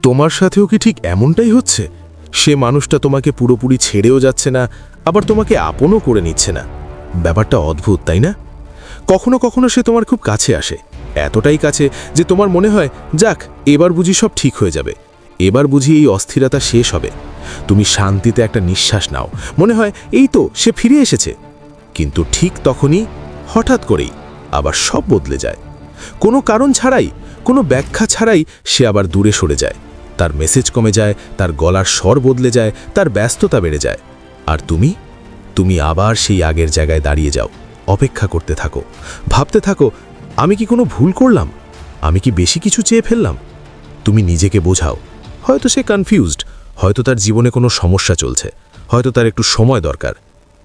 তোমার সাথেও কি ঠিক এমনটাই হচ্ছে? সে মানুষটা তোমাকে পুরোপুরি ছেড়েও যাচ্ছে না, আবার তোমাকে আপনও করে নিচ্ছে না। ব্যাপারটা অদ্ভুত, তাই না? কখনো কখনো সে তোমার খুব কাছে আসে, এতটাই কাছে যে তোমার মনে হয় যাক, এবার বুঝি সব ঠিক হয়ে যাবে, এবার বুঝি এই অস্থিরতা শেষ হবে। তুমি শান্তিতে একটা নিঃশ্বাস নাও, মনে হয় এই তো সে ফিরে এসেছে। কিন্তু ঠিক তখনই হঠাৎ করেই আবার সব বদলে যায়। কোনো কারণ ছাড়াই, কোনো ব্যাখ্যা ছাড়াই সে আবার দূরে সরে যায়। তার মেসেজ কমে যায়, তার গলার স্বর বদলে যায়, তার ব্যস্ততা বেড়ে যায়। আর তুমি আবার সেই আগের জায়গায় দাঁড়িয়ে যাও, অপেক্ষা করতে থাকো, ভাবতে থাকো, আমি কি কোনো ভুল করলাম? আমি কি বেশি কিছু চেয়ে ফেললাম? তুমি নিজেকে বোঝাও, হয়তো সে কনফিউজড, হয়তো তার জীবনে কোনো সমস্যা চলছে, হয়তো তার একটু সময় দরকার।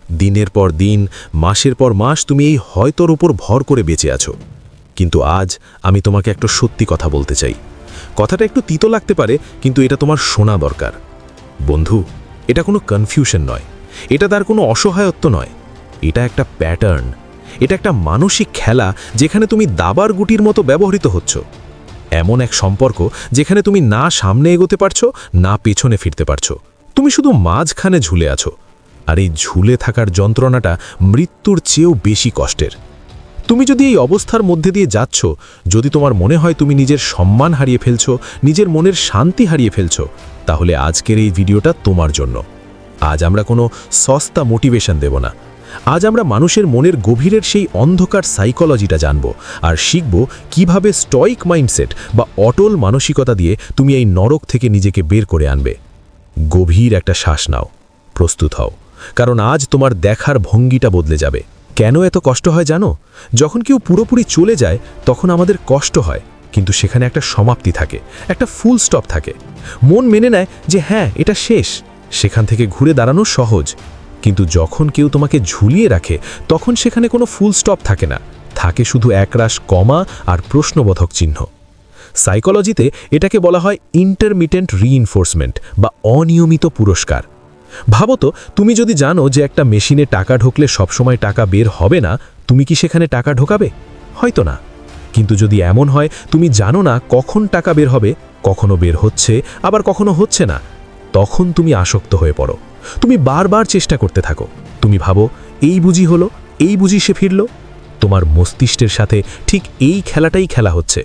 দিনের পর দিন, মাসের পর মাস তুমি এই হয়তোর উপর ভর করে বেঁচে আছো। কিন্তু আজ আমি তোমাকে একটা সত্যি কথা বলতে চাই। কথাটা একটু তিতো লাগতে পারে, কিন্তু এটা তোমার শোনা দরকার। বন্ধু, এটা কোনো কনফিউশন নয়, এটা তার কোনো অসহায়ত্ব নয়, এটা একটা প্যাটার্ন, এটা একটা মানসিক খেলা যেখানে তুমি দাবার গুটির মতো ব্যবহৃত হচ্ছ। এমন এক সম্পর্ক যেখানে তুমি না সামনে এগোতে পারছো, না পেছনে ফিরতে পারছো, তুমি শুধু মাঝখানে ঝুলে আছো। আর এই ঝুলে থাকার যন্ত্রণাটা মৃত্যুর চেয়েও বেশি কষ্টের। তুমি যদি এই অবস্থার মধ্যে দিয়ে যাচ্ছ, যদি তোমার মনে হয় তুমি নিজের সম্মান হারিয়ে ফেলছো, নিজের মনের শান্তি হারিয়ে ফেলছো, তাহলে আজকের এই ভিডিওটা তোমার জন্য। আজ আমরা কোনো সস্তা মোটিভেশন দেব না। আজ আমরা মানুষের মনের গভীরের সেই অন্ধকার সাইকোলজিটা জানব আর শিখব কিভাবে স্টয়িক মাইন্ডসেট বা অটল মানসিকতা দিয়ে তুমি এই নরক থেকে নিজেকে বের করে আনবে। গভীর একটা শ্বাস নাও, প্রস্তুত হও, কারণ আজ তোমার দেখার ভঙ্গিটা বদলে যাবে। কেন এত কষ্ট হয় জানো? যখন কেউ পুরোপুরি চলে যায় তখন আমাদের কষ্ট হয়, কিন্তু সেখানে একটা সমাপ্তি থাকে, একটা ফুল স্টপ থাকে। মন মেনে নেয় যে হ্যাঁ, এটা শেষ, সেখান থেকে ঘুরে দাঁড়ানো সহজ। কিন্তু যখন কেউ তোমাকে ঝুলিয়ে রাখে তখন সেখানে কোনো ফুল স্টপ থাকে না, থাকে শুধু একরাশ কমা আর প্রশ্নবোধক চিহ্ন। সাইকোলজিতে এটাকে বলা হয় ইন্টারমিটেন্ট রিইনফোর্সমেন্ট বা অনিয়মিত পুরস্কার। ভাবো তো, তুমি যদি জানো যে একটা মেশিনে টাকা ঢোকলে সবসময় টাকা বের হবে না, তুমি কি সেখানে টাকা ঢোকাবে? হয়তো না। কিন্তু যদি এমন হয় তুমি জানো না কখন টাকা বের হবে, কখনো বের হচ্ছে আবার কখনো হচ্ছে না, তখন তুমি আসক্ত হয়ে পড়ো। তুমি বারবার চেষ্টা করতে থাকো। তুমি ভাবো এই বুঝি হলো, এই বুঝি সে ফিরল। তোমার মস্তিষ্কের সাথে ঠিক এই খেলাটাই খেলা হচ্ছে।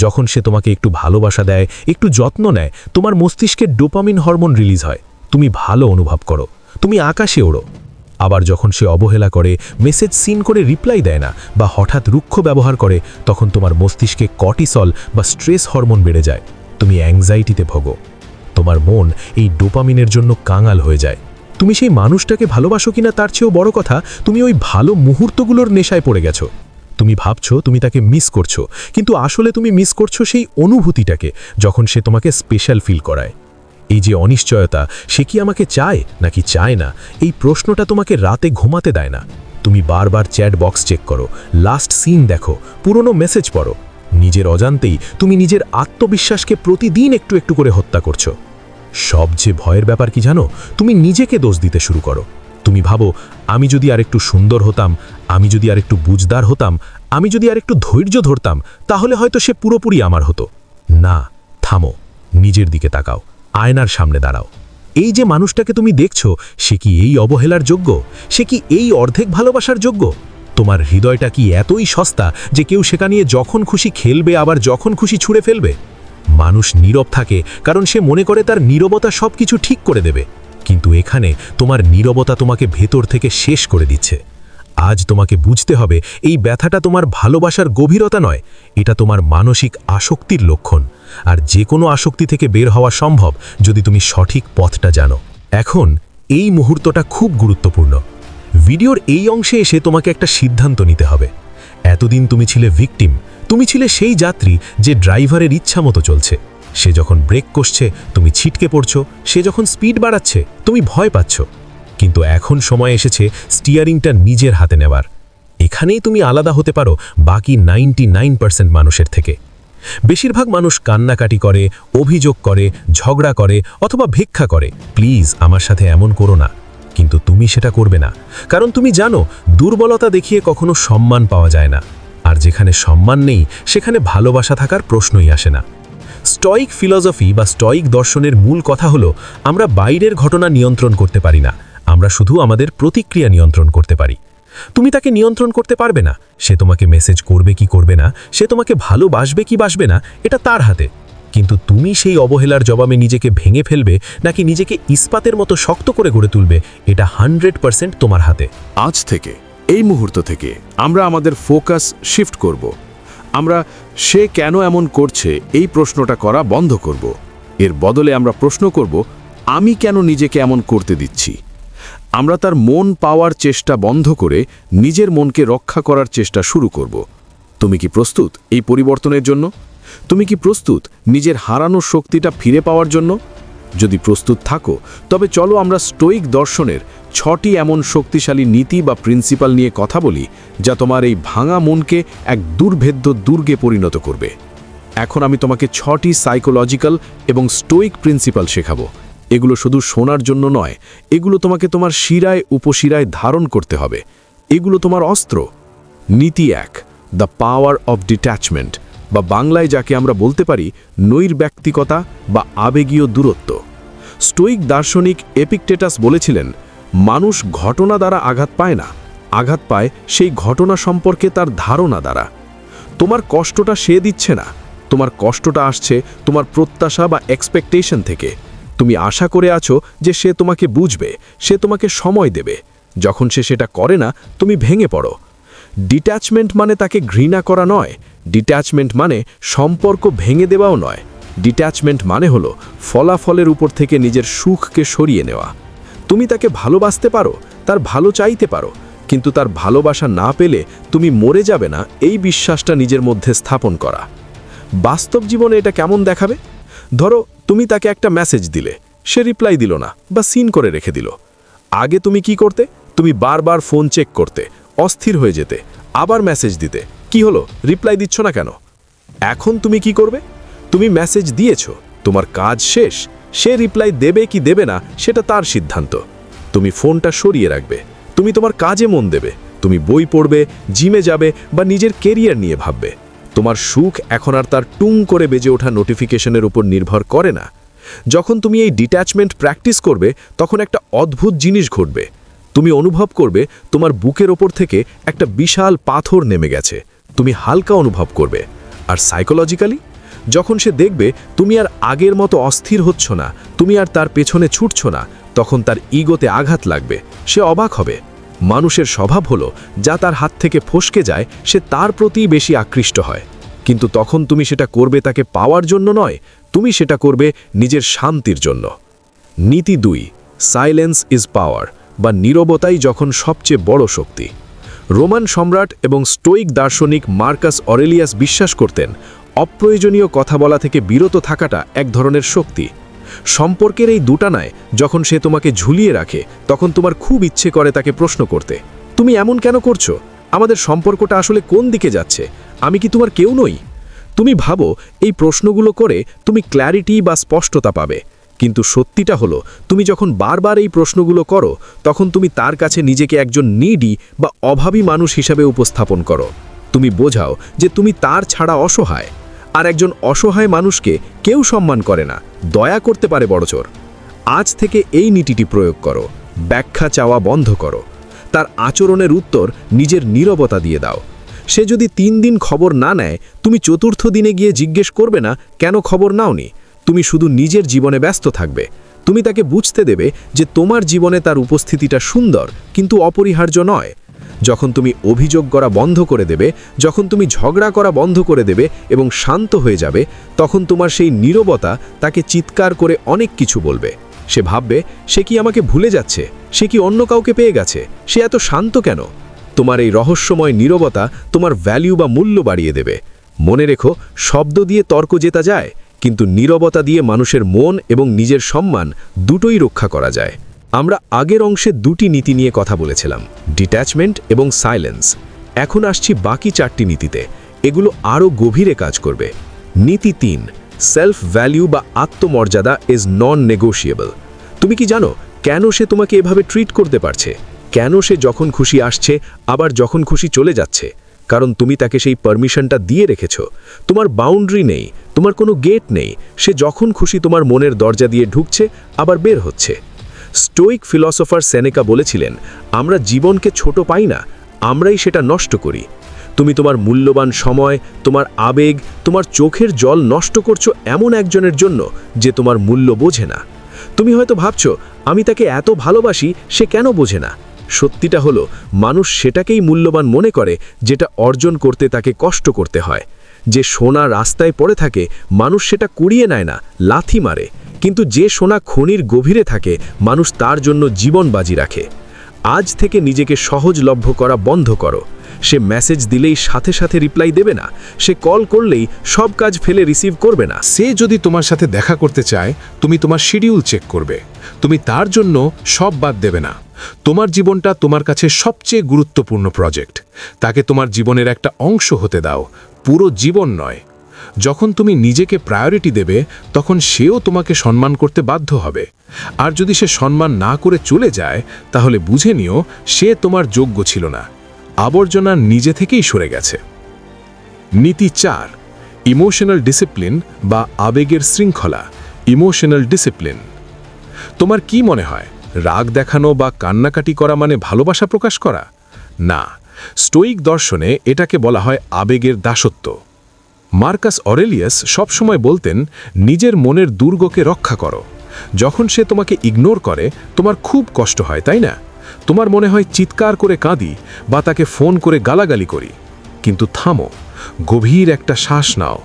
যখন সে তোমাকে একটু ভালোবাসা দেয়, একটু যত্ন নেয়, তোমার মস্তিষ্কে ডোপামিন হরমোন রিলিজ হয়, তুমি ভালো অনুভব করো, তুমি আকাশে ওড়ো। আবার যখন সে অবহেলা করে, মেসেজ সিন করে রিপ্লাই দেয় না বা হঠাৎ রুক্ষ ব্যবহার করে, তখন তোমার মস্তিষ্কে কর্টিসল বা স্ট্রেস হরমোন বেড়ে যায়, তুমি অ্যাংজাইটিতে ভোগো। তোমার মন এই ডোপামিনের জন্য কাঙাল হয়ে যায়। তুমি সেই মানুষটাকে ভালোবাসো কিনা তার চেয়েও বড় কথা, তুমি ওই ভালো মুহূর্তগুলোর নেশায় পড়ে গেছো। তুমি ভাবছো তুমি তাকে মিস করছো, কিন্তু আসলে তুমি মিস করছো সেই অনুভূতিটাকে, যখন সে তোমাকে স্পেশাল ফিল করায়। এই যে অনিশ্চয়তা, সে কি আমাকে চায় নাকি চায় না, এই প্রশ্নটা তোমাকে রাতে ঘুমাতে দেয় না। তুমি বারবার চ্যাট বক্স চেক করো, লাস্ট সিন দেখো, পুরনো মেসেজ পড়ো। নিজের অজান্তেই তুমি নিজের আত্মবিশ্বাসকে প্রতিদিন একটু একটু করে হত্যা করছো। সবচেয়ে ভয়ের ব্যাপার কি জানো? তুমি নিজেকে দোষ দিতে শুরু করো। তুমি ভাবো আমি যদি আরেকটু সুন্দর হতাম, আমি যদি আরেকটু বুঝদার হতাম, আমি যদি আরেকটু ধৈর্য ধরতাম, তাহলে হয়তো সে পুরোপুরি আমার হতো। না, থামো, নিজের দিকে তাকাও, আয়নার সামনে দাঁড়াও। এই যে মানুষটাকে তুমি দেখছো, সে কি এই অবহেলার যোগ্য? সে কি এই অর্ধেক ভালোবাসার যোগ্য? তোমার হৃদয়টা কি এতই সস্তা যে কেউ সেটা নিয়ে যখন খুশি খেলবে আবার যখন খুশি ছুঁড়ে ফেলবে? মানুষ নীরব থাকে কারণ সে মনে করে তার নীরবতা সব কিছু ঠিক করে দেবে, কিন্তু এখানে তোমার নীরবতা তোমাকে ভেতর থেকে শেষ করে দিচ্ছে। আজ তোমাকে বুঝতে হবে এই ব্যথাটা তোমার ভালোবাসার গভীরতা নয়, এটা তোমার মানসিক আসক্তির লক্ষণ। আর যে কোনো আসক্তি থেকে বের হওয়া সম্ভব যদি তুমি সঠিক পথটা জানো। এখন এই মুহূর্তটা খুব গুরুত্বপূর্ণ। ভিডিওর এই অংশে এসে তোমাকে একটা সিদ্ধান্ত নিতে হবে। এতদিন তুমি ছিলে ভিকটিম, তুমি ছিলে সেই যাত্রী যে ড্রাইভারের ইচ্ছা মতো চলছে। সে যখন ব্রেক কষছে তুমি ছিটকে পড়ছো, সে যখন স্পিড বাড়াচ্ছে তুমি ভয় পাচ্ছ। কিন্তু এখন সময় এসেছে স্টিয়ারিংটা নিজের হাতে নেওয়ার। এখানেই তুমি আলাদা হতে পারো বাকি 99% মানুষের থেকে। বেশিরভাগ মানুষ কান্নাকাটি করে, অভিযোগ করে, ঝগড়া করে অথবা ভিক্ষা করে, প্লিজ আমার সাথে এমন করো না। কিন্তু তুমি সেটা করবে না, কারণ তুমি জানো দুর্বলতা দেখিয়ে কখনো সম্মান পাওয়া যায় না। আর যেখানে সম্মান নেই সেখানে ভালোবাসা থাকার প্রশ্নই আসে না। স্টয়িক ফিলসফি বা স্টয়িক দর্শনের মূল কথা হলো আমরা বাইরের ঘটনা নিয়ন্ত্রণ করতে পারি না, আমরা শুধু আমাদের প্রতিক্রিয়া নিয়ন্ত্রণ করতে পারি। তুমি তাকে নিয়ন্ত্রণ করতে পারবে না, সে তোমাকে মেসেজ করবে কি করবে না, সে তোমাকে ভালোবাসবে কি বাসবে না, এটা তার হাতে। কিন্তু তুমি সেই অবহেলার জবাবে নিজেকে ভেঙে ফেলবে নাকি নিজেকে ইস্পাতের মতো শক্ত করে গড়ে তুলবে, এটা 100% তোমার হাতে। আজ থেকে, এই মুহূর্ত থেকে আমরা আমাদের ফোকাস শিফট করব। আমরা সে কেন এমন করছে এই প্রশ্নটা করা বন্ধ করব। এর বদলে আমরা প্রশ্ন করব, আমি কেন নিজেকে এমন করতে দিচ্ছি। আমরা তার মন পাওয়ার চেষ্টা বন্ধ করে নিজের মনকে রক্ষা করার চেষ্টা শুরু করব। তুমি কি প্রস্তুত এই পরিবর্তনের জন্য? তুমি কি প্রস্তুত নিজের হারানো শক্তিটা ফিরে পাওয়ার জন্য? যদি প্রস্তুত থাকো তবে চলো আমরা স্টোয়িক দর্শনের 6টি এমন শক্তিশালী নীতি বা প্রিন্সিপাল নিয়ে কথা বলি যা তোমার এই ভাঙা মনকে এক দুর্ভেদ্য দুর্গে পরিণত করবে। এখন আমি তোমাকে 6টি সাইকোলজিক্যাল এবং স্টোয়িক প্রিন্সিপাল শেখাবো। এগুলো শুধু শোনার জন্য নয়, এগুলো তোমাকে তোমার শিরায় উপশিরায় ধারণ করতে হবে। এগুলো তোমার অস্ত্র। নীতি 1, দ্য পাওয়ার অফ ডিট্যাচমেন্ট, বা বাংলায় যাকে আমরা বলতে পারি নৈর্ব্যক্তিকতা বা আবেগীয় দূরত্ব। স্টোয়িক দার্শনিক এপিকটেটাস বলেছিলেন, মানুষ ঘটনা দ্বারা আঘাত পায় না, আঘাত পায় সেই ঘটনা সম্পর্কে তার ধারণা দ্বারা। তোমার কষ্টটা সে দিচ্ছে না, তোমার কষ্টটা আসছে তোমার প্রত্যাশা বা এক্সপেকটেশন থেকে। তুমি আশা করে আছো যে সে তোমাকে বুঝবে, সে তোমাকে সময় দেবে। যখন সে সেটা করে না, তুমি ভেঙে পড়ো। ডিট্যাচমেন্ট মানে তাকে ঘৃণা করা নয়, ডিট্যাচমেন্ট মানে সম্পর্ক ভেঙে দেওয়াও নয়। ডিট্যাচমেন্ট মানে হলো ফলাফলের উপর থেকে নিজের সুখকে সরিয়ে নেওয়া। তুমি তাকে ভালোবাসতে পারো, তার ভালো চাইতে পারো, কিন্তু তার ভালোবাসা না পেলে তুমি মরে যাবে না, এই বিশ্বাসটা নিজের মধ্যে স্থাপন করা। বাস্তব জীবনে এটা কেমন দেখাবে? ধরো তুমি তাকে একটা মেসেজ দিলে, সে রিপ্লাই দিল না বা সিন করে রেখে দিল। আগে তুমি কি করতে? তুমি বারবার ফোন চেক করতে, অস্থির হয়ে যেতে, আবার মেসেজ দিতে, কি হলো রিপ্লাই দিচ্ছ না কেন? এখন তুমি কি করবে? তুমি মেসেজ দিয়েছো, তোমার কাজ শেষ, সে রিপ্লাই দেবে কি দেবে না সেটা তার সিদ্ধান্ত। তুমি ফোনটা সরিয়ে রাখবে, তুমি তোমার কাজে মন দেবে, তুমি বই পড়বে, জিমে যাবে বা নিজের কেরিয়ার নিয়ে ভাববে। তোমার সুখ এখন আর তার টুং করে বেজে ওঠা নোটিফিকেশনের উপর নির্ভর করে না। যখন তুমি এই ডিট্যাচমেন্ট প্র্যাকটিস করবে তখন একটা অদ্ভুত জিনিস ঘটবে। তুমি অনুভব করবে তোমার বুকের ওপর থেকে একটা বিশাল পাথর নেমে গেছে, তুমি হালকা অনুভব করবে। আর সাইকোলজিক্যালি যখন সে দেখবে তুমি আর আগের মতো অস্থির হচ্ছ না, তুমি আর তার পেছনে ছুটছ না, তখন তার ইগোতে আঘাত লাগবে, সে অবাক হবে। মানুষের স্বভাব হলো যা তার হাত থেকে ফসকে যায় সে তার প্রতি বেশি আকৃষ্ট হয়। কিন্তু তখন তুমি সেটা করবে তাকে পাওয়ার জন্য নয়, তুমি সেটা করবে নিজের শান্তির জন্য। নীতি 2, সাইলেন্স ইজ পাওয়ার, বা নীরবতাই যখন সবচেয়ে বড় শক্তি। রোমান সম্রাট এবং স্টোয়িক দার্শনিক মার্কাস অরেলিয়াস বিশ্বাস করতেন অপ্রয়োজনীয় কথা বলা থেকে বিরত থাকাটা এক ধরনের শক্তি। সম্পর্কের এই দুটানায় যখন সে তোমাকে ঝুলিয়ে রাখে তখন তোমার খুব ইচ্ছে করে তাকে প্রশ্ন করতে, তুমি এমন কেন করছো? আমাদের সম্পর্কটা আসলে কোন দিকে যাচ্ছে? আমি কি তোমার কেউ নই? তুমি ভাবো এই প্রশ্নগুলো করে তুমি ক্ল্যারিটি বা স্পষ্টতা পাবে, কিন্তু সত্যিটা হলো তুমি যখন বারবার এই প্রশ্নগুলো করো তখন তুমি তার কাছে নিজেকে একজন নিডি বা অভাবী মানুষ হিসাবে উপস্থাপন করো। তুমি বোঝাও যে তুমি তার ছাড়া অসহায়, আর একজন অসহায় মানুষকে কেউ সম্মান করে না, দয়া করতে পারে বড়জোর। আজ থেকে এই নীতিটি প্রয়োগ করো, ব্যাখ্যা চাওয়া বন্ধ করো। তার আচরণের উত্তর নিজের নীরবতা দিয়ে দাও। সে যদি 3 দিন খবর না নেয়, তুমি চতুর্থ দিনে গিয়ে জিজ্ঞেস করবে না কেন খবর নাওনি। তুমি শুধু নিজের জীবনে ব্যস্ত থাকবে। তুমি তাকে বুঝতে দেবে যে তোমার জীবনে তার উপস্থিতিটা সুন্দর কিন্তু অপরিহার্য নয়। যখন তুমি অভিযোগ করা বন্ধ করে দেবে, যখন তুমি ঝগড়া করা বন্ধ করে দেবে এবং শান্ত হয়ে যাবে, তখন তোমার সেই নীরবতা তাকে চিৎকার করে অনেক কিছু বলবে। সে ভাববে সে কি আমাকে ভুলে যাচ্ছে, সে কি অন্য কাউকে পেয়ে গেছে, সে এত শান্ত কেন? তোমার এই রহস্যময় নীরবতা তোমার ভ্যালু বা মূল্য বাড়িয়ে দেবে। মনে রেখো, শব্দ দিয়ে তর্ক জেতা যায়, কিন্তু নীরবতা দিয়ে মানুষের মন এবং নিজের সম্মান দুটোই রক্ষা করা যায়। আমরা আগের অংশে 2টি নীতি নিয়ে কথা বলেছিলাম, ডিট্যাচমেন্ট এবং সাইলেন্স। এখন আসছি বাকি 4টি নীতিতে, এগুলো আরও গভীরে কাজ করবে। নীতি 3, সেলফ ভ্যালু বা আত্মমর্যাদা ইজ নন নেগোশিয়েবল। তুমি কি জানো কেন সে তোমাকে এভাবে ট্রিট করতে পারছে? কেন সে যখন খুশি আসছে আবার যখন খুশি চলে যাচ্ছে? কারণ তুমি তাকে সেই পারমিশনটা দিয়ে রেখেছ। তোমার বাউন্ডারি নেই, তোমার কোনো গেট নেই, সে যখন খুশি তোমার মনের দরজা দিয়ে ঢুকছে আবার বের হচ্ছে। স্টোইক ফিলসফার সেনেকা বলেছিলেন, আমরা জীবনকে ছোট পাই না, আমরাই সেটা নষ্ট করি। তুমি তোমার মূল্যবান সময়, তোমার আবেগ, তোমার চোখের জল নষ্ট করছো এমন একজনের জন্য যে তোমার মূল্য বোঝে না। তুমি হয়তো ভাবছো, আমি তাকে এত ভালোবাসি, সে কেন বোঝে না? সত্যিটা হলো, মানুষ সেটাকেই মূল্যবান মনে করে যেটা অর্জন করতে তাকে কষ্ট করতে হয়। যে সোনা রাস্তায় পড়ে থাকে, মানুষ সেটা কুড়িয়ে নেয় না, লাথি মারে। কিন্তু যে সোনা খনির গভীরে থাকে, মানুষ তার জন্য জীবন বাজি রাখে। আজ থেকে নিজেকে সহজলভ্য করা বন্ধ করো। সে মেসেজ দিলেই সাথে সাথে রিপ্লাই দেবে না, সে কল করলেই সব কাজ ফেলে রিসিভ করবে না। সে যদি তোমার সাথে দেখা করতে চায়, তুমি তোমার শিডিউল চেক করবে। তুমি তার জন্য সব বাদ দেবে না। তোমার জীবনটা তোমার কাছে সবচেয়ে গুরুত্বপূর্ণ প্রজেক্ট। তাকে তোমার জীবনের একটা অংশ হতে দাও, পুরো জীবন নয়। যখন তুমি নিজেকে প্রায়োরিটি দেবে, তখন সেও তোমাকে সম্মান করতে বাধ্য হবে। আর যদি সে সম্মান না করে চলে যায়, তাহলে বুঝে নিও সে তোমার যোগ্য ছিল না। আবর্জনা নিজে থেকেই সরে গেছে। নীতি 4, ইমোশনাল ডিসিপ্লিন বা আবেগের শৃঙ্খলা। Emotional discipline. তোমার কি মনে হয়, রাগ দেখানো বা কান্নাকাটি করা মানে ভালোবাসা প্রকাশ করা? না, স্টোইক দর্শনে এটাকে বলা হয় আবেগের দাসত্ব। মার্কাস অরেলিয়াস সবসময় বলতেন, নিজের মনের দুর্গকে রক্ষা করো। যখন সে তোমাকে ইগনোর করে, তোমার খুব কষ্ট হয়, তাই না? তোমার মনে হয় চিৎকার করে কাঁদি বা তাকে ফোন করে গালাগালি করি। কিন্তু থামো, গভীর একটা শ্বাস নাও।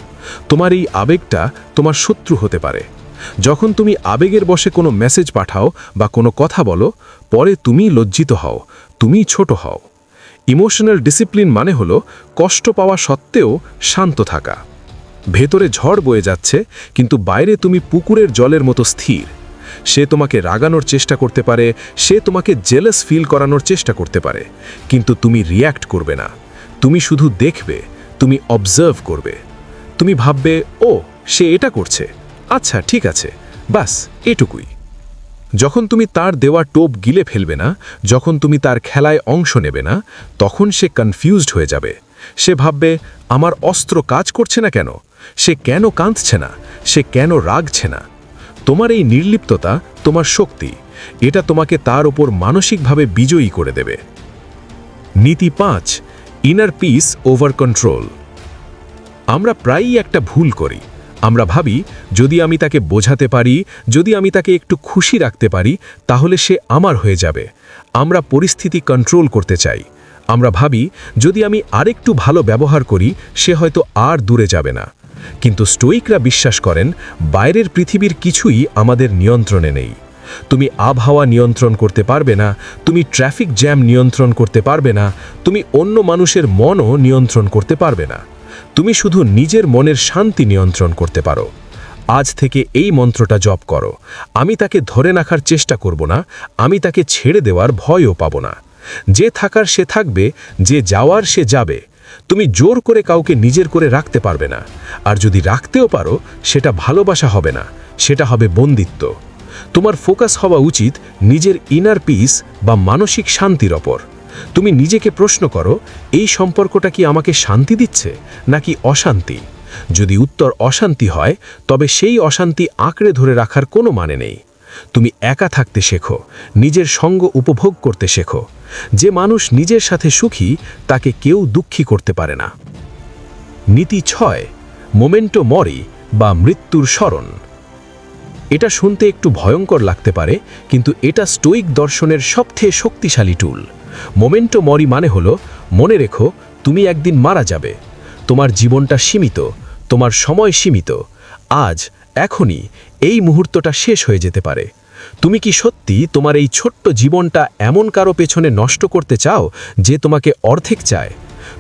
তোমার এই আবেগটা তোমার শত্রু হতে পারে। যখন তুমি আবেগের বশে কোনো মেসেজ পাঠাও বা কোনো কথা বলো, পরে তুমি লজ্জিত হও, তুমি ছোট হও। ইমোশনাল ডিসিপ্লিন মানে হলো কষ্ট পাওয়া সত্ত্বেও শান্ত থাকা। ভেতরে ঝড় বয়ে যাচ্ছে, কিন্তু বাইরে তুমি পুকুরের জলের মতো স্থির। সে তোমাকে রাগানোর চেষ্টা করতে পারে, সে তোমাকে জেলাস ফিল করানোর চেষ্টা করতে পারে, কিন্তু তুমি রিয়্যাক্ট করবে না। তুমি শুধু দেখবে, তুমি অবজার্ভ করবে। তুমি ভাববে, ও সে এটা করছে, আচ্ছা ঠিক আছে, বাস এটুকুই। যখন তুমি তার দেওয়া টোপ গিলে ফেলবে না, যখন তুমি তার খেলায় অংশ নেবে না, তখন সে কনফিউজড হয়ে যাবে। সে ভাববে, আমার অস্ত্র কাজ করছে না কেন? সে কেন কাঁদছে না? সে কেন রাগছে না? তোমার এই নির্লিপ্ততা তোমার শক্তি। এটা তোমাকে তার ওপর মানসিকভাবে বিজয়ী করে দেবে। নীতি 5, ইনার পিস ওভার কন্ট্রোল। আমরা প্রায়ই একটা ভুল করি। আমরা ভাবি, যদি আমি তাকে বোঝাতে পারি, যদি আমি তাকে একটু খুশি রাখতে পারি, তাহলে সে আমার হয়ে যাবে। আমরা পরিস্থিতি কন্ট্রোল করতে চাই। আমরা ভাবি, যদি আমি আরেকটু ভালো ব্যবহার করি, সে হয়তো আর দূরে যাবে না। কিন্তু স্টোইকরা বিশ্বাস করেন, বাইরের পৃথিবীর কিছুই আমাদের নিয়ন্ত্রণে নেই। তুমি আবহাওয়া নিয়ন্ত্রণ করতে পারবে না, তুমি ট্রাফিক জ্যাম নিয়ন্ত্রণ করতে পারবে না, তুমি অন্য মানুষের মনও নিয়ন্ত্রণ করতে পারবে না। তুমি শুধু নিজের মনের শান্তি নিয়ন্ত্রণ করতে পারো। আজ থেকে এই মন্ত্রটা জপ করো, আমি তাকে ধরে রাখার চেষ্টা করব না, আমি তাকে ছেড়ে দেওয়ার ভয়ও পাব না। যে থাকার সে থাকবে, যে যাওয়ার সে যাবে। তুমি জোর করে কাউকে নিজের করে রাখতে পারবে না। আর যদি রাখতেও পারো, সেটা ভালোবাসা হবে না, সেটা হবে বন্দিত্ব। তোমার ফোকাস হওয়া উচিত নিজের ইনার পিস বা মানসিক শান্তির ওপর। তুমি নিজেকে প্রশ্ন করো, এই সম্পর্কটা কি আমাকে শান্তি দিচ্ছে নাকি অশান্তি? যদি উত্তর অশান্তি হয়, তবে সেই অশান্তি আঁকড়ে ধরে রাখার কোনো মানে নেই। তুমি একা থাকতে শেখো, নিজের সঙ্গ উপভোগ করতে শেখো। যে মানুষ নিজের সাথে সুখী, তাকে কেউ দুঃখী করতে পারে না। নীতি 6, মোমেন্টো মরি বা মৃত্যুর স্মরণ। এটা শুনতে একটু ভয়ঙ্কর লাগতে পারে, কিন্তু এটা স্টোইক দর্শনের সবথেকে শক্তিশালী টুল। মোমেন্টো মরি মানে হলো, মনে রেখো তুমি একদিন মারা যাবে। তোমার জীবনটা সীমিত, তোমার সময় সীমিত। আজ, এখনই এই মুহূর্তটা শেষ হয়ে যেতে পারে। তুমি কি সত্যি তোমার এই ছোট্ট জীবনটা এমন কারো পেছনে নষ্ট করতে চাও যে তোমাকে অর্ধেক চায়?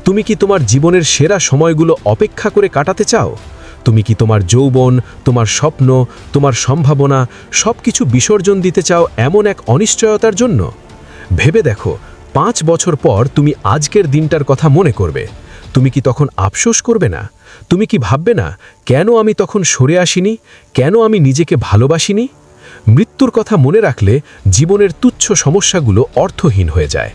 তুমি কি তোমার জীবনের সেরা সময়গুলো অপেক্ষা করে কাটাতে চাও? তুমি কি তোমার যৌবন, তোমার স্বপ্ন, তোমার সম্ভাবনা সব কিছু বিসর্জন দিতে চাও এমন এক অনিশ্চয়তার জন্য? ভেবে দেখো, 5 বছর পর তুমি আজকের দিনটার কথা মনে করবে। তুমি কি তখন আফসোস করবে না? তুমি কি ভাববে না, কেন আমি তখন সরে আসিনি, কেন আমি নিজেকে ভালোবাসিনি? মৃত্যুর কথা মনে রাখলে জীবনের তুচ্ছ সমস্যাগুলো অর্থহীন হয়ে যায়।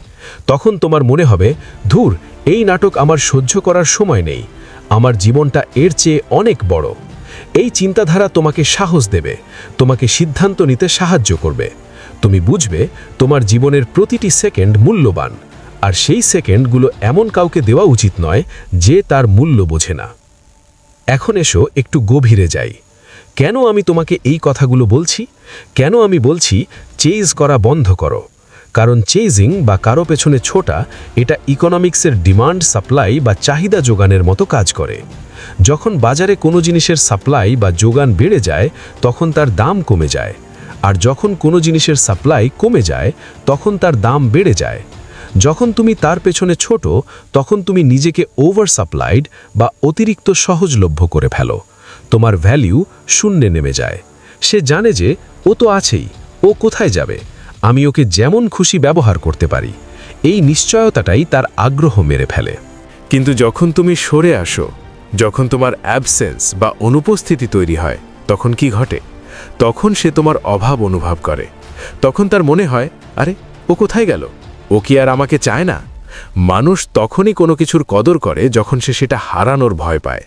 তখন তোমার মনে হবে, ধুর, এই নাটক আমার সহ্য করার সময় নেই, আমার জীবনটা এর চেয়ে অনেক বড়। এই চিন্তাধারা তোমাকে সাহস দেবে, তোমাকে সিদ্ধান্ত নিতে সাহায্য করবে। তুমি বুঝবে তোমার জীবনের প্রতিটি সেকেন্ড মূল্যবান, আর সেই সেকেন্ডগুলো এমন কাউকে দেওয়া উচিত নয় যে তার মূল্য বোঝে না। এখন এসো একটু গভীরে যাই। কেন আমি তোমাকে এই কথাগুলো বলছি? কেন আমি বলছি চেজ করা বন্ধ করো? কারণ চেজিং বা কারো পেছনে ছোটা, এটা ইকোনমিক্সের ডিমান্ড সাপ্লাই বা চাহিদা যোগানের মতো কাজ করে। যখন বাজারে কোনো জিনিসের সাপ্লাই বা যোগান বেড়ে যায়, তখন তার দাম কমে যায়, আর যখন কোনো জিনিসের সাপ্লাই কমে যায়, তখন তার দাম বেড়ে যায়। যখন তুমি তার পেছনে ছোট, তখন তুমি নিজেকে ওভার সাপ্লাইড বা অতিরিক্ত সহজলভ্য করে ফেলো। তোমার ভ্যালিউ শূন্যে নেমে যায়। সে জানে যে ও তো আছেই, ও কোথায় যাবে, আমি ওকে যেমন খুশি ব্যবহার করতে পারি। এই নিশ্চয়তাটাই তার আগ্রহ মেরে ফেলে। কিন্তু যখন তুমি সরে আসো, যখন তোমার অ্যাবসেন্স বা অনুপস্থিতি তৈরি হয়, তখন কি ঘটে? তখন সে তোমার অভাব অনুভব করে। তখন তার মনে হয়, আরে ও কোথায় গেল, ও কি আর আমাকে চায় না? মানুষ তখনই কোনো কিছুর কদর করে যখন সে সেটা হারানোর ভয় পায়।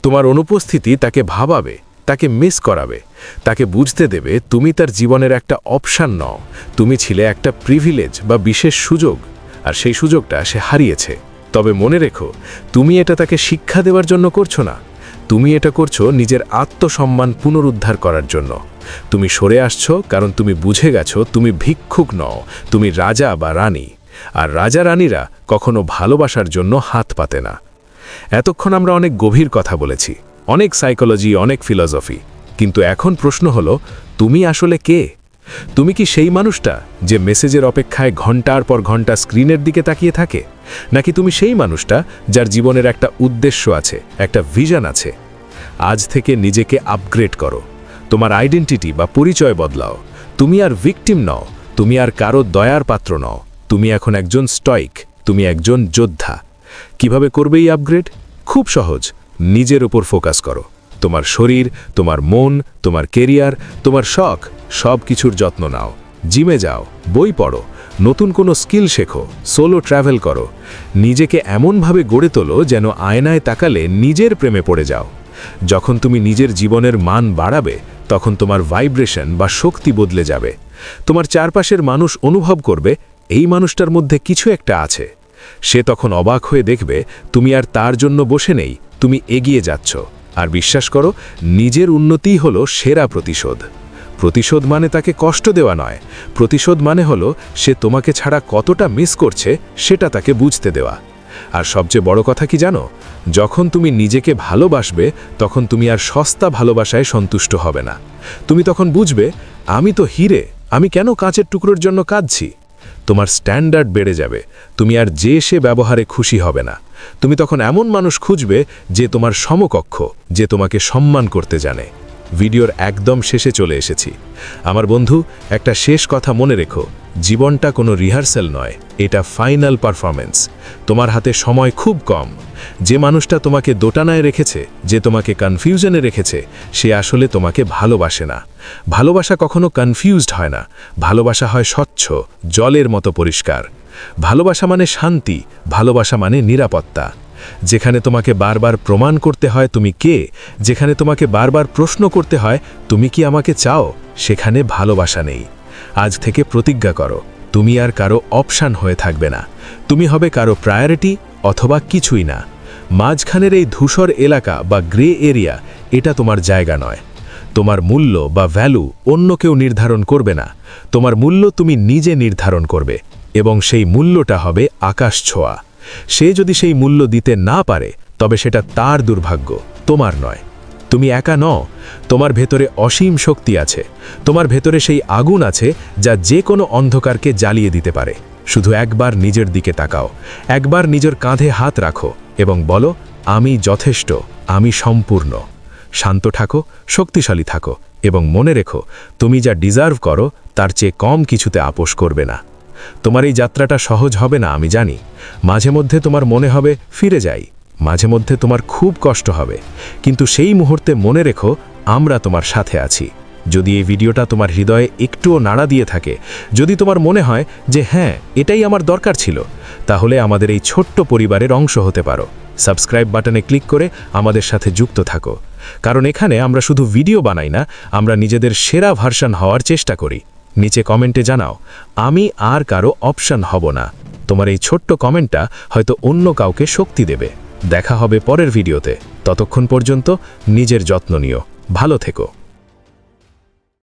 তোমার অনুপস্থিতি তাকে ভাবাবে, তাকে মিস করাবে, তাকে বুঝতে দেবে তুমি তার জীবনের একটা অপশান নও, তুমি ছিলে একটা প্রিভিলেজ বা বিশেষ সুযোগ, আর সেই সুযোগটা সে হারিয়েছে। তবে মনে রেখো, তুমি এটা তাকে শিক্ষা দেওয়ার জন্য করছো না, তুমি এটা করছো নিজের আত্মসম্মান পুনরুদ্ধার করার জন্য। তুমি সরে আসছো কারণ তুমি বুঝে গেছো তুমি ভিক্ষুক নও, তুমি রাজা বা রানী। আর রাজা রানীরা কখনো ভালোবাসার জন্য হাত পাতে না। এতক্ষণ আমরা অনেক গভীর কথা বলেছি, অনেক সাইকোলজি, অনেক ফিলসফি, কিন্তু এখন প্রশ্ন হলো, তুমি আসলে কে? তুমি কি সেই মানুষটা যে মেসেজের অপেক্ষায় ঘন্টার পর ঘন্টা স্ক্রিনের দিকে তাকিয়ে থাকে, নাকি তুমি সেই মানুষটা যার জীবনের একটা উদ্দেশ্য আছে, একটা ভিশন আছে? আজ থেকে নিজেকে আপগ্রেড করো, তোমার আইডেন্টিটি বা পরিচয় বদলাও। তুমি আর ভিকটিম নও, তুমি আর কারো দয়ার পাত্র নও, তুমি এখন একজন স্টয়িক, তুমি একজন যোদ্ধা। কিভাবে করবে এই আপগ্রেড? খুব সহজ, নিজের উপর ফোকাস করো। তোমার শরীর, তোমার মন, তোমার কেরিয়ার, তোমার শখ, সব কিছুর যত্ন নাও। জিমে যাও, বই পড়ো, নতুন কোনো স্কিল শেখো, সোলো ট্রাভেল করো। নিজেকে এমনভাবে গড়ে তোলো যেন আয়নায় তাকালে নিজের প্রেমে পড়ে যাও। যখন তুমি নিজের জীবনের মান বাড়াবে, তখন তোমার ভাইব্রেশন বা শক্তি বদলে যাবে। তোমার চারপাশের মানুষ অনুভব করবে এই মানুষটার মধ্যে কিছু একটা আছে। সে তখন অবাক হয়ে দেখবে তুমি আর তার জন্য বসে নেই, তুমি এগিয়ে যাচ্ছ। আর বিশ্বাস করো, নিজের উন্নতিই হলো সেরা প্রতিশোধ। প্রতিশোধ মানে তাকে কষ্ট দেওয়া নয়, প্রতিশোধ মানে হলো সে তোমাকে ছাড়া কতটা মিস করছে সেটা তাকে বুঝতে দেওয়া। আর সবচেয়ে বড় কথা কি জানো? যখন তুমি নিজেকে ভালোবাসবে, তখন তুমি আর সস্তা ভালোবাসায় সন্তুষ্ট হবে না। তুমি তখন বুঝবে, আমি তো হিরে, আমি কেন কাঁচের টুকরোর জন্য কাঁদছি? তোমার স্ট্যান্ডার্ড বেড়ে যাবে, তুমি আর যে সে ব্যবহারে খুশি হবে না। তুমি তখন এমন মানুষ খুঁজবে যে তোমার সমকক্ষ, যে তোমাকে সম্মান করতে জানে। ভিডিওর একদম শেষে চলে এসেছি। আমার বন্ধু, একটা শেষ কথা মনে রেখো, জীবনটা কোনো রিহার্সাল নয়, এটা ফাইনাল পারফরমেন্স। তোমার হাতে সময় খুব কম। যে মানুষটা তোমাকে দোটানায় রেখেছে, যে তোমাকে কনফিউশনে রেখেছে, সে আসলে তোমাকে ভালোবাসে না। ভালোবাসা কখনো কনফিউজড হয় না, ভালোবাসা হয় স্বচ্ছ, জলের মতো পরিষ্কার। ভালোবাসা মানে শান্তি, ভালোবাসা মানে নিরাপত্তা। যেখানে তোমাকে বারবার প্রমাণ করতে হয় তুমি কে, যেখানে তোমাকে বারবার প্রশ্ন করতে হয় তুমি কি আমাকে চাও, সেখানে ভালোবাসা নেই। আজ থেকে প্রতিজ্ঞা করো, তুমি আর কারো অপশান হয়ে থাকবে না। তুমি হবে কারো প্রায়োরিটি অথবা কিছুই না। মাঝখানের এই ধূসর এলাকা বা গ্রে এরিয়া, এটা তোমার জায়গা নয়। তোমার মূল্য বা ভ্যালু অন্য কেউ নির্ধারণ করবে না। তোমার মূল্য তুমি নিজে নির্ধারণ করবে, এবং সেই মূল্যটা হবে আকাশ ছোঁয়া। সে যদি সেই মূল্য দিতে না পারে, তবে সেটা তার দুর্ভাগ্য, তোমার নয়। তুমি একা নও, তোমার ভেতরে অসীম শক্তি আছে। তোমার ভেতরে সেই আগুন আছে যা যে কোনো অন্ধকারকে জ্বালিয়ে দিতে পারে। শুধু একবার নিজের দিকে তাকাও, একবার নিজের কাঁধে হাত রাখো এবং বলো, আমি যথেষ্ট, আমি সম্পূর্ণ। শান্ত থাকো, শক্তিশালী থাকো, এবং মনে রেখো, তুমি যা ডিজার্ভ করো তার চেয়ে কম কিছুতে আপোষ করবে না। তোমার এই যাত্রাটা সহজ হবে না, আমি জানি। মাঝে মধ্যে তোমার মনে হবে ফিরে যাই, মাঝে মধ্যে তোমার খুব কষ্ট হবে, কিন্তু সেই মুহূর্তে মনে রেখো, আমরা তোমার সাথে আছি। যদি এই ভিডিওটা তোমার হৃদয়ে একটুও নাড়া দিয়ে থাকে, যদি তোমার মনে হয় যে হ্যাঁ, এটাই আমার দরকার ছিল, তাহলে আমাদের এই ছোট্ট পরিবারের অংশ হতে পারো। সাবস্ক্রাইব বাটনে ক্লিক করে আমাদের সাথে যুক্ত থাকো, কারণ এখানে আমরা শুধু ভিডিও বানাই না, আমরা নিজেদের সেরা ভার্সন হওয়ার চেষ্টা করি। নিচে কমেন্টে জানাও, আমি আর কারো অপশন হব না। তোমার এই ছোট্ট কমেন্টটা হয়তো অন্য কাউকে শক্তি দেবে। দেখা হবে পরের ভিডিওতে। ততক্ষণ পর্যন্ত নিজের যত্ন নিও, ভালো থেকো।